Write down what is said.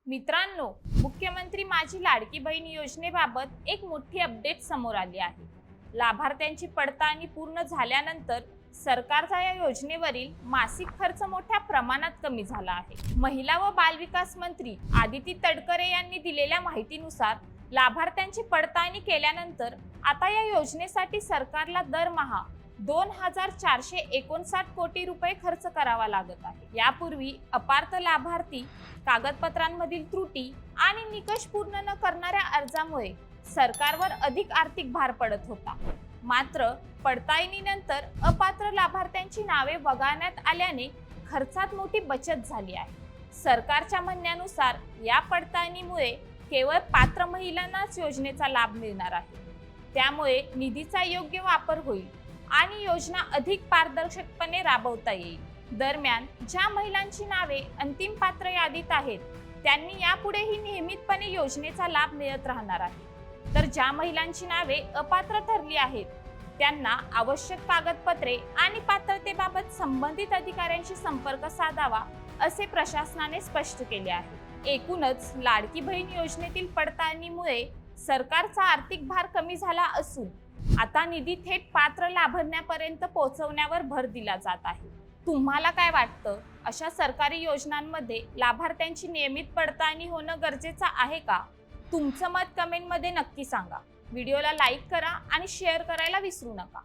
मित्रांनो, मुख्यमंत्री माझी लाडकी बहीण योजनेबाबत एक मोठी अपडेट समोर आली आहे। लाभार्थ्यांची पडताळणी पूर्ण झाल्यानंतर सरकारचा या योजनेवरील मासिक खर्च मोठ्या प्रमाणात कमी झाला आहे। महिला व बालविकास मंत्री आदिती तटकरे यांनी दिलेल्या माहितीनुसार लाभार्थ्यांची पडताळणी केल्यानंतर आता या योजनेसाठी सरकारला दरमहा 2459 कोटी रुपये खर्च करावा लागत आहे। यापूर्वी अपात्र लाभार्थी कागदपत्रांमधील त्रुटी आणि निकष पूर्ण न करणाऱ्या अर्जामुळे सरकारवर अधिक आर्थिक भार पडत होता। मात्र पडताळणीनंतर अपात्र लाभार्थ्यांची नावे वगळण्यात आल्याने खर्चात मोठी बचत झाली आहे। सरकारच्या म्हणण्यानुसार या पडताळणीमुळे केवळ पात्र महिलांनाच योजनेचा लाभ मिळणार आहे। त्यामुळे निधीचा योग्य वापर होईल आणि योजना अधिक पारदर्शकपणे राबवता येईल। दरम्यान ज्या महिलांची नावे अंतिम पात्र यादीत आहेत त्यांनी यापुढेही नियमितपणे योजनेचा लाभ मिळत राहणार आहे। तर ज्या महिलांची नावे अपात्र ठरली आहेत त्यांना आवश्यक कागदपत्रे आणि पात्रतेबाबत संबंधित अधिकाऱ्यांशी संपर्क साधावा असे प्रशासनाने स्पष्ट केले आहे। एकूणच लाडकी बहीण योजनेतील पडताळणीमुळे सरकारचा आर्थिक भार कमी झाला असून आता निधी थेट पात्र लाभार्थ्यांपर्यंत पोहोचवण्यावर भर दिला जात आहे। तुम्हाला काय वाटतं? अशा सरकारी योजनांमध्ये लाभार्थ्यांची नियमित पडताळणी होणं गरजेचं आहे का? तुमचं मत कमेंटमध्ये नक्की सांगा। व्हिडिओला लाईक करा आणि शेअर करायला विसरू नका।